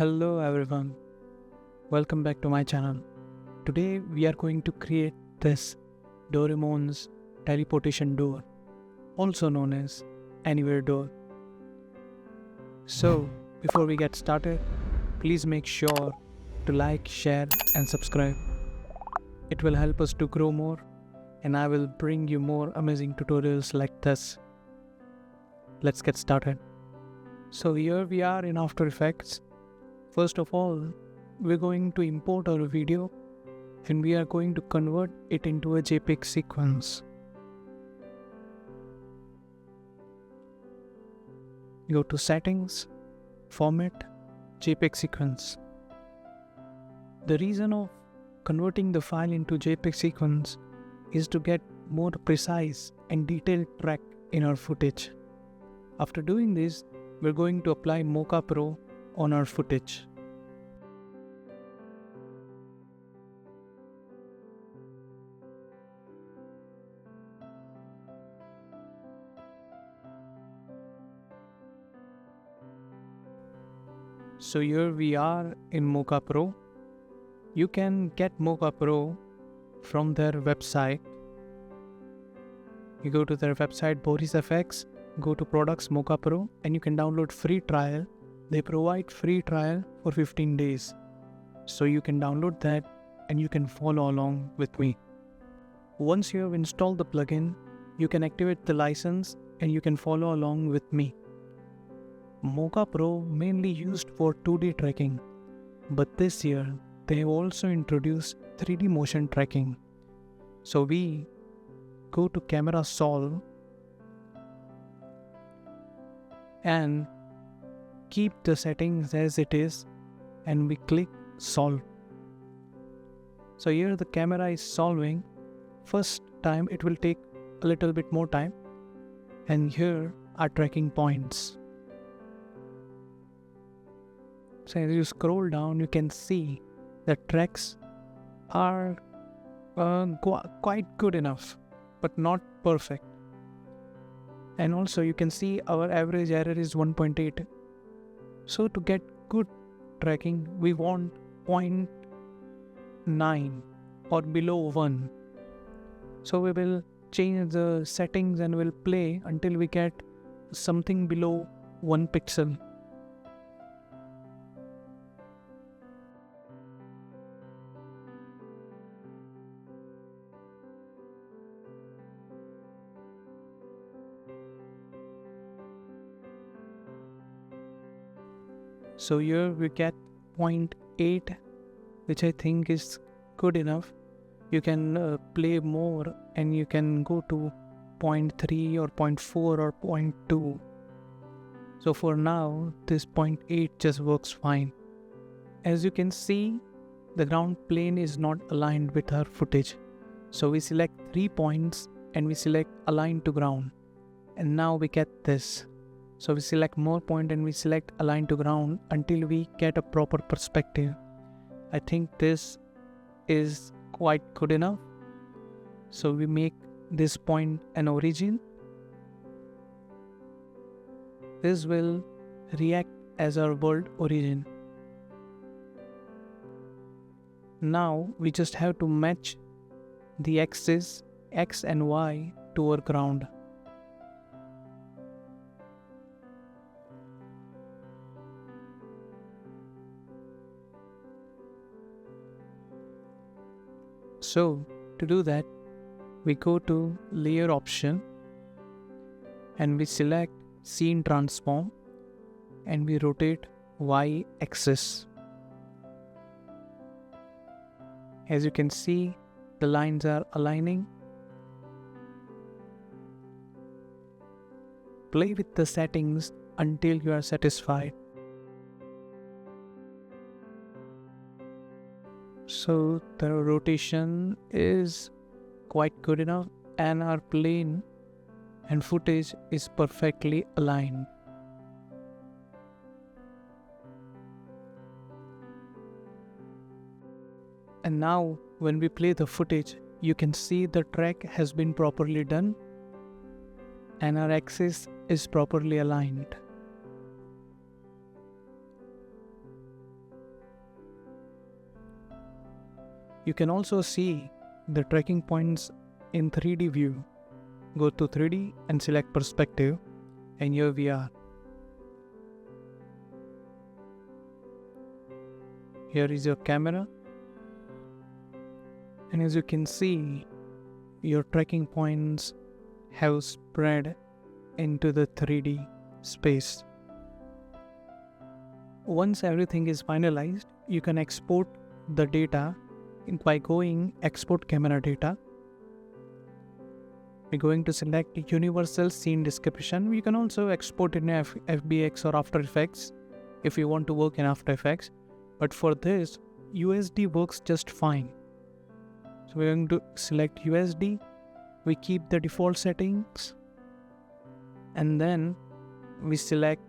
Hello everyone, welcome back to my channel. Today we are going to create this Doraemon's teleportation door, also known as anywhere door. So before we get started, please make sure to like, share and subscribe. It will help us to grow more and I will bring you more amazing tutorials like this. Let's get started. So here we are in After Effects. First of all, we're going to import our video and we are going to convert it into a JPEG sequence. Go to Settings, Format, JPEG Sequence. The reason of converting the file into JPEG sequence is to get more precise and detailed track in our footage. After doing this, we're going to apply Mocha Pro on our footage. So here we are in Mocha Pro. You can get Mocha Pro from their website. You go to their website VFX, go to Products Mocha Pro and you can download free trial. They provide free trial for 15 days. So you can download that and you can follow along with me. Once you have installed the plugin, you can activate the license and you can follow along with me. Mocha Pro mainly used for 2D tracking, but this year they have also introduced 3D motion tracking. So we go to Camera Solve and keep the settings as it is and we click Solve. So here the camera is solving. First time it will take a little bit more time and here are tracking points. So as you scroll down you can see the tracks are quite good enough but not perfect. And also you can see our average error is 1.8. So to get good tracking, we want 0.9 or below 1. So we will change the settings and we'll play until we get something below 1 pixel. So here we get 0.8, which I think is good enough. You can play more and you can go to 0.3 or 0.4 or 0.2. So for now, this 0.8 just works fine. As you can see, the ground plane is not aligned with our footage. So we select 3 points and we select align to ground. And now we get this. So we select more point and we select align to ground until we get a proper perspective. I think this is quite good enough. So we make this point an origin. This will react as our world origin. Now we just have to match the axis X and Y to our ground. So to do that, we go to layer option and we select scene transform and we rotate Y axis. As you can see, the lines are aligning. Play with the settings until you are satisfied. So the rotation is quite good enough and our plane and footage is perfectly aligned. And now when we play the footage, you can see the track has been properly done and our axis is properly aligned. You can also see the tracking points in 3D view. Go to 3D and select perspective, and here we are. Here is your camera, and as you can see, your tracking points have spread into the 3D space. Once everything is finalized, you can export the data by going export camera data. We're going to select universal scene description. You can also export in FBX or After Effects if you want to work in After Effects, but for this USD works just fine. So we're going to select USD. We keep the default settings, and then we select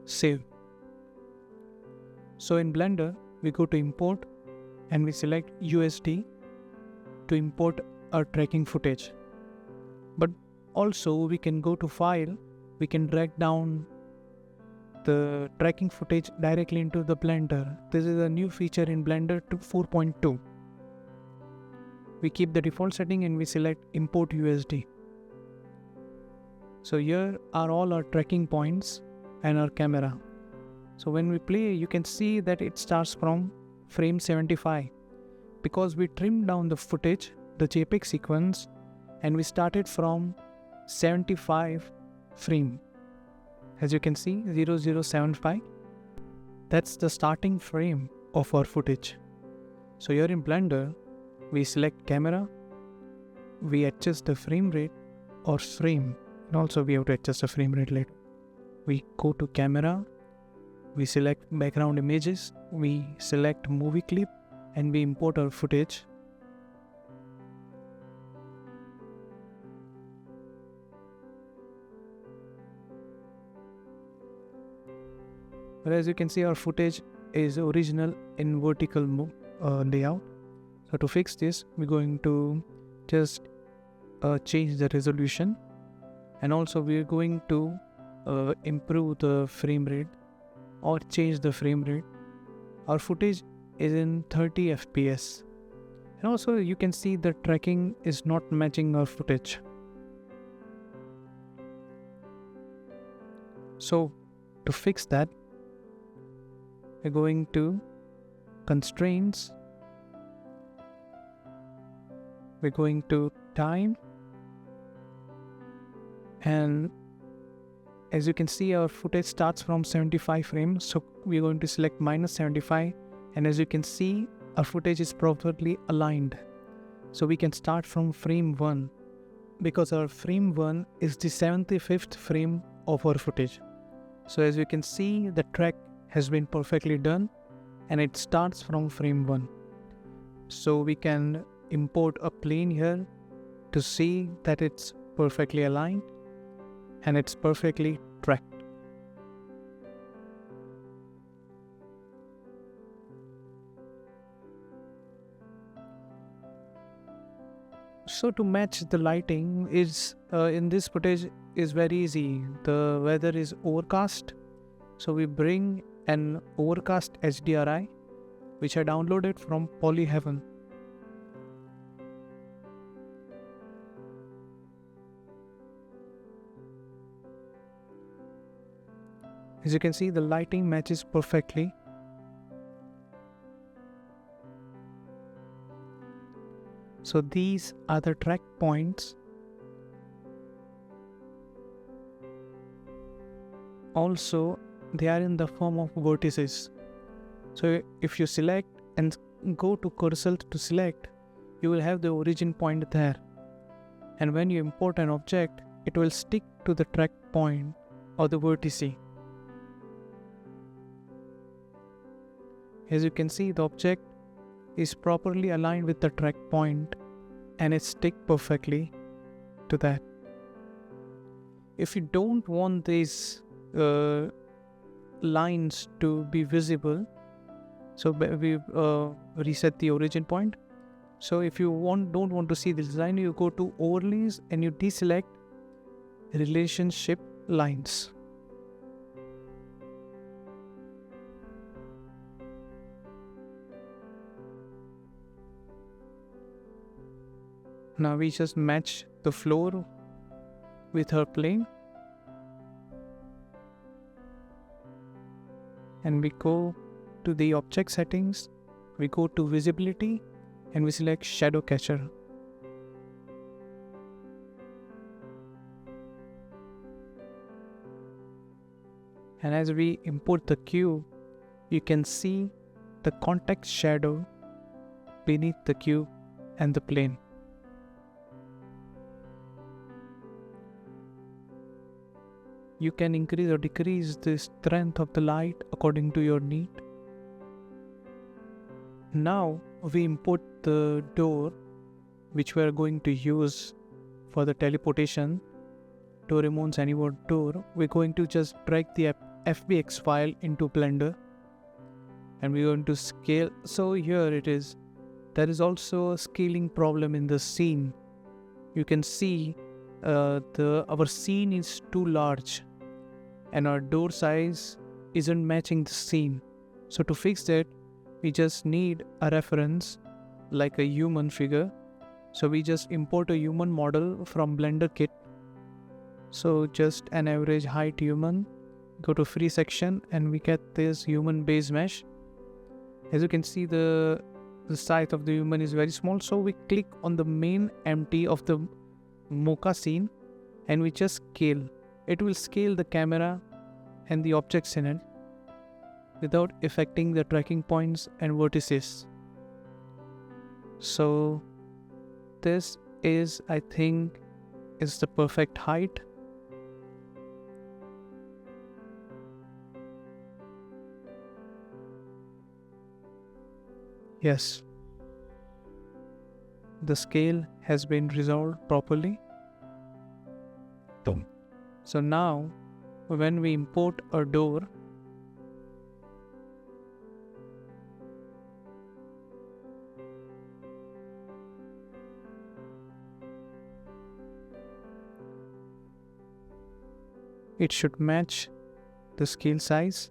save. So in Blender, we go to import and we select USD to import our tracking footage. But also we can go to file, we can drag down the tracking footage directly into the Blender. This is a new feature in Blender 4.2. We keep the default setting and we select import USD. So here are all our tracking points and our camera. So when we play, you can see that it starts from frame 75 because we trimmed down the footage, the JPEG sequence, and we started from 75 frame. As you can see, 0075. That's the starting frame of our footage. So here in Blender, we select camera, we adjust the frame rate or frame, and also we have to adjust the frame rate later. We go to camera, we select background images, we select movie clip, and we import our footage. But as you can see, our footage is original in vertical layout. So to fix this, we're going to just change the resolution, and also we're going to improve the frame rate or change the frame rate. Our footage is in 30 FPS, and also you can see the tracking is not matching our footage. So to fix that, we're going to constraints, we're going to time, and as you can see, our footage starts from 75 frames, so we're going to select -75, and as you can see, our footage is properly aligned. So we can start from frame 1 because our frame 1 is the 75th frame of our footage. So as you can see, the track has been perfectly done and it starts from frame 1. So we can import a plane here to see that it's perfectly aligned and it's perfectly tracked. So to match the lighting is in this footage is very easy. The weather is overcast, so we bring an overcast HDRI which I downloaded from Polyheaven. As you can see, the lighting matches perfectly. So these are the track points. Also, they are in the form of vertices. So if you select and go to cursor to select, you will have the origin point there. And when you import an object, it will stick to the track point or the vertice. As you can see, the object is properly aligned with the track point and it sticks perfectly to that. If you don't want these lines to be visible, so we reset the origin point. So if you don't want to see this line, you go to overlays and you deselect relationship lines. Now we just match the floor with her plane. And we go to the object settings, we go to visibility, and we select shadow catcher. And as we import the cube, you can see the context shadow beneath the cube and the plane. You can increase or decrease the strength of the light according to your need. Now we import the door which we are going to use for the teleportation, Doraemon's Anywhere door. We're going to just drag the FBX file into Blender and we're going to scale. So here it is. There is also a scaling problem in the scene. You can see our scene is too large and our door size isn't matching the scene. So to fix that, we just need a reference like a human figure. So we just import a human model from Blender kit. So just an average height human, go to free section and we get this human base mesh. As you can see, the size of the human is very small. So we click on the main empty of the Mocha scene and we just scale. It will scale the camera and the objects in it without affecting the tracking points and vertices. So this is, I think, is the perfect height. Yes, the scale has been resolved properly. So now when we import a door, it should match the scale size.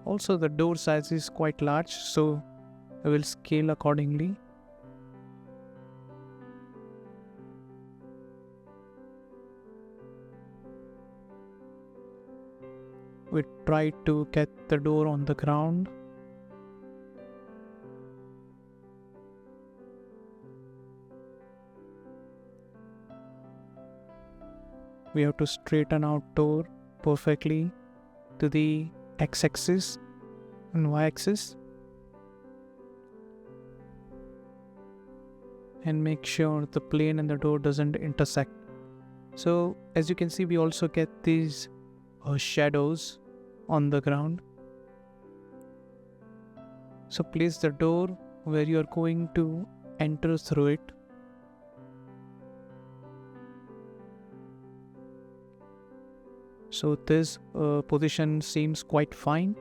Also the door size is quite large, so I will scale accordingly. We try to get the door on the ground. We have to straighten out door perfectly to the x-axis and y-axis. And make sure the plane and the door doesn't intersect. So as you can see, we also get these shadows on the ground. So place the door where you are going to enter through it. So this position seems quite fine.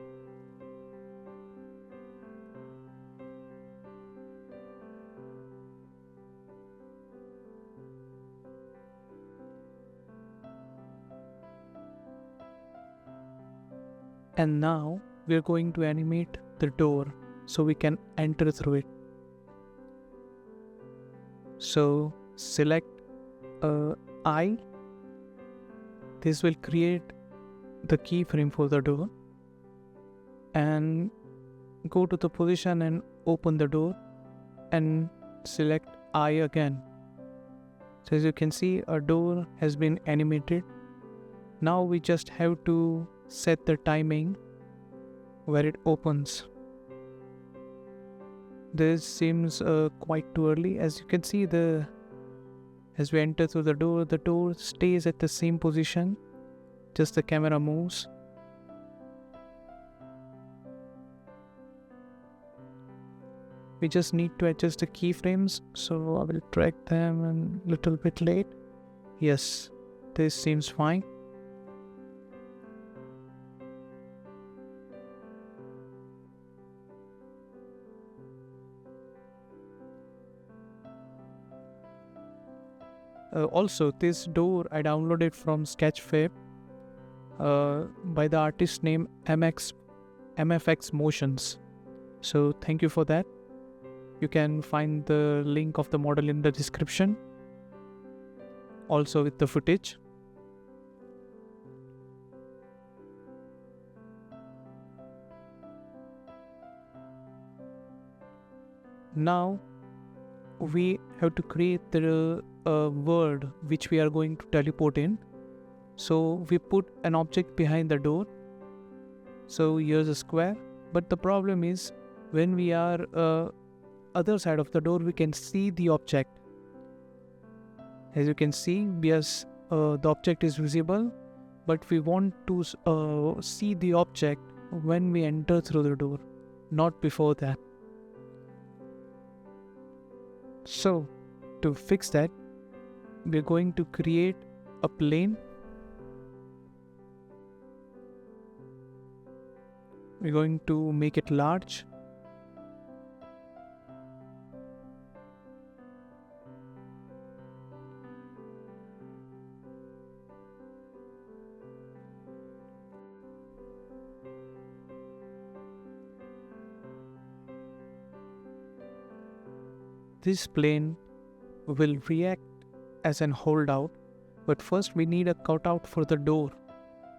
And now we are going to animate the door so we can enter through it. So select I. This will create the keyframe for the door. And go to the position and open the door and select I again. So as you can see, our door has been animated. Now we just have to set the timing where it opens. This seems quite too early. As you can see, as we enter through the door stays at the same position, just the camera moves. We just need to adjust the keyframes, so I will drag them a little bit late. Yes, this seems fine. Also, this door I downloaded from Sketchfab by the artist name MFX Motions. So thank you for that. You can find the link of the model in the description. also with the footage. Now we have to create the word which we are going to teleport in. So we put an object behind the door. So here's a square, but the problem is when we are other side of the door, we can see the object. As you can see, yes, the object is visible, but we want to see the object when we enter through the door, not before that. So to fix that, we're going to create a plane. We're going to make it large. This plane will react as an holdout, but first we need a cutout for the door.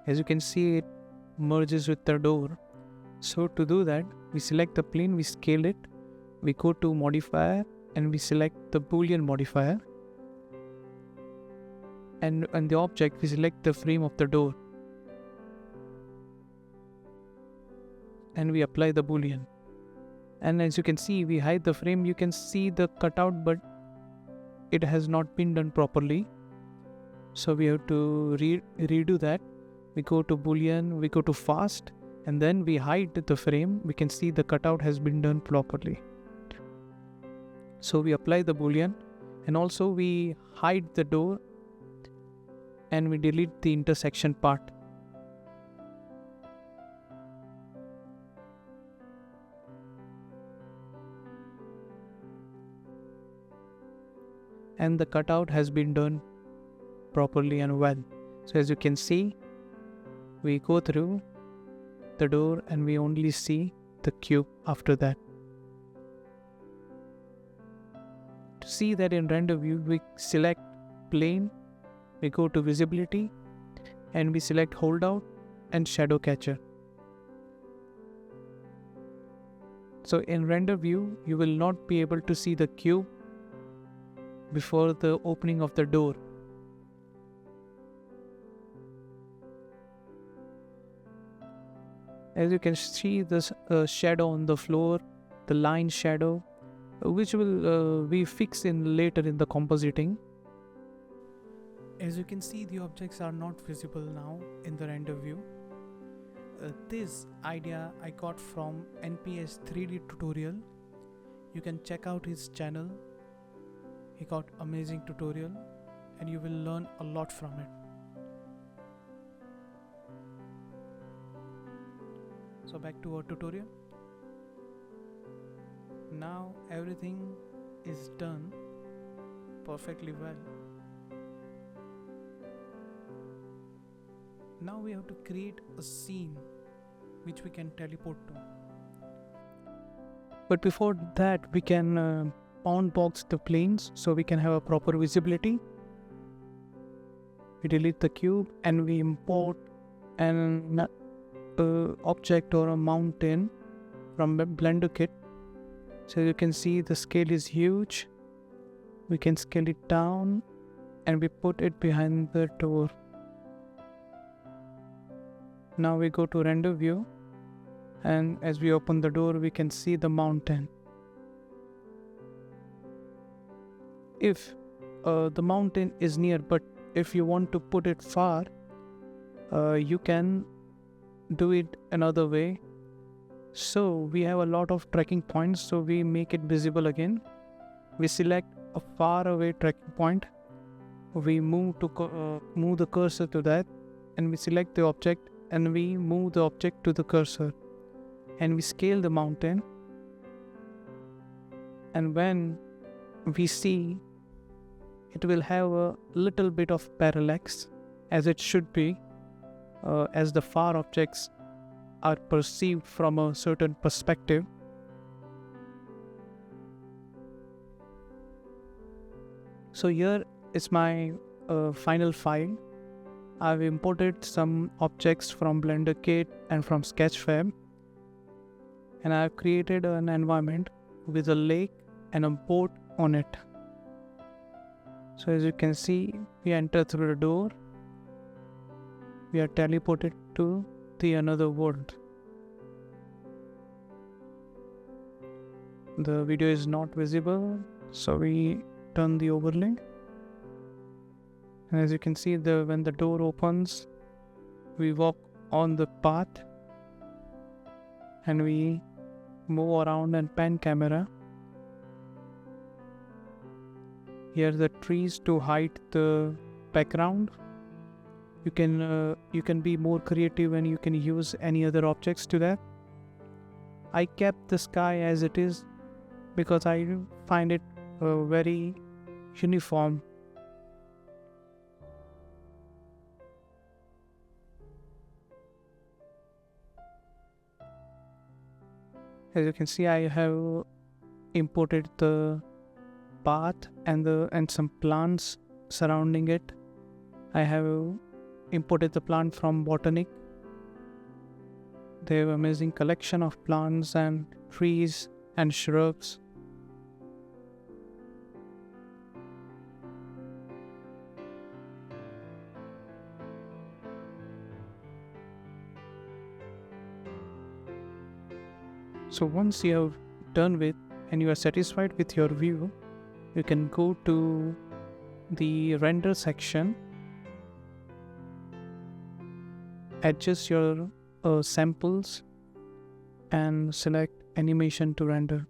As you can see, it merges with the door. So to do that, we select the plane, we scale it, we go to modifier and we select the Boolean modifier, and on the object we select the frame of the door and we apply the Boolean. And as you can see, we hide the frame. You can see the cutout, but it has not been done properly. So we have to redo that. We go to Boolean, we go to fast, and then we hide the frame. We can see the cutout has been done properly. So we apply the Boolean, and also we hide the door and we delete the intersection part. And the cutout has been done properly and well. So as you can see, we go through the door and we only see the cube after that. To see that in render view, we select plane, we go to visibility, and we select holdout and shadow catcher. So in render view, you will not be able to see the cube before the opening of the door. As you can see, this shadow on the floor, the line shadow, which will be fixed in later in the compositing. As you can see, the objects are not visible now in the render view. This idea I got from NPS 3D tutorial. You can check out his channel. He got amazing tutorial and you will learn a lot from it. So back to our tutorial. Now everything is done perfectly well. Now we have to create a scene which we can teleport to. But before that, we can bound box the planes so we can have a proper visibility. We delete the cube and we import an object or a mountain from the Blender kit. So you can see the scale is huge. We can scale it down and we put it behind the door. Now we go to render view, and as we open the door we can see the mountain. If the mountain is near, but if you want to put it far, you can do it another way. So we have a lot of tracking points, so we make it visible again. We select a far away tracking point. We move the cursor to that, and we select the object and we move the object to the cursor, and we scale the mountain. And when we see, it will have a little bit of parallax, as it should be, as the far objects are perceived from a certain perspective. So here is my final file, I've imported some objects from Blender Kit and from Sketchfab, and I've created an environment with a lake and a boat on it. So as you can see, we enter through the door, we are teleported to the another world. The video is not visible, so we turn the overlay. And as you can see, when the door opens, we walk on the path and we move around and pan camera. Here are the trees to hide the background. You can be more creative and you can use any other objects to that. I kept the sky as it is because I find it very uniform. As you can see, I have imported the path and some plants surrounding it. I have imported the plant from Botanic. They have an amazing collection of plants and trees and shrubs. So once you have done with and you are satisfied with your view, you can go to the render section, adjust your samples and select animation to render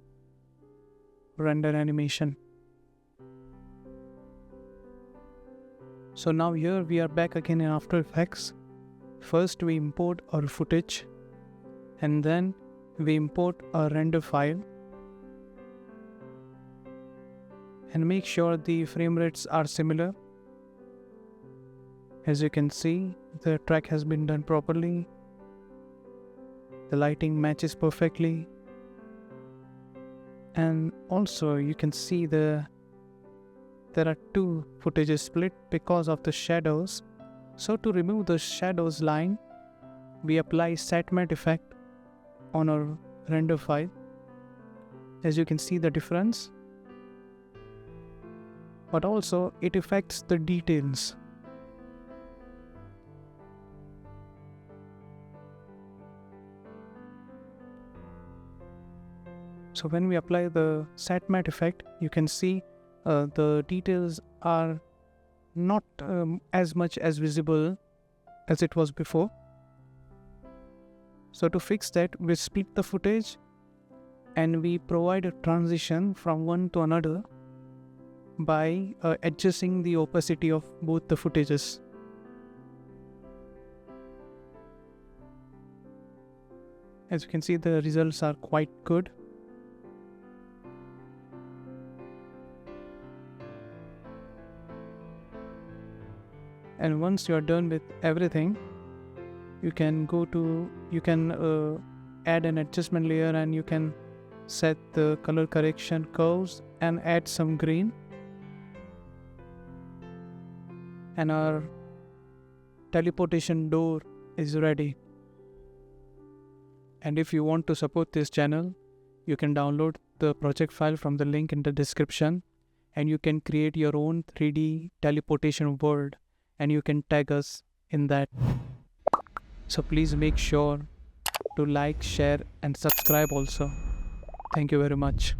animation. So now here we are back again in After Effects. First we import our footage and then we import a render file and make sure the frame rates are similar. As you can see, the track has been done properly. The lighting matches perfectly. And also you can see there are two footages split because of the shadows. So to remove the shadows line, we apply set matte effect on our render file. As you can see the difference, but also it affects the details. So when we apply the set matte effect, you can see the details are not as much as visible as it was before. So to fix that, we split the footage and we provide a transition from one to another by adjusting the opacity of both the footages. As you can see, the results are quite good. And once you are done with everything, you can add an adjustment layer and you can set the color correction curves and add some green. And our teleportation door is ready. And if you want to support this channel, you can download the project file from the link in the description and you can create your own 3D teleportation world and you can tag us in that. So please make sure to like, share and subscribe also. Thank you very much.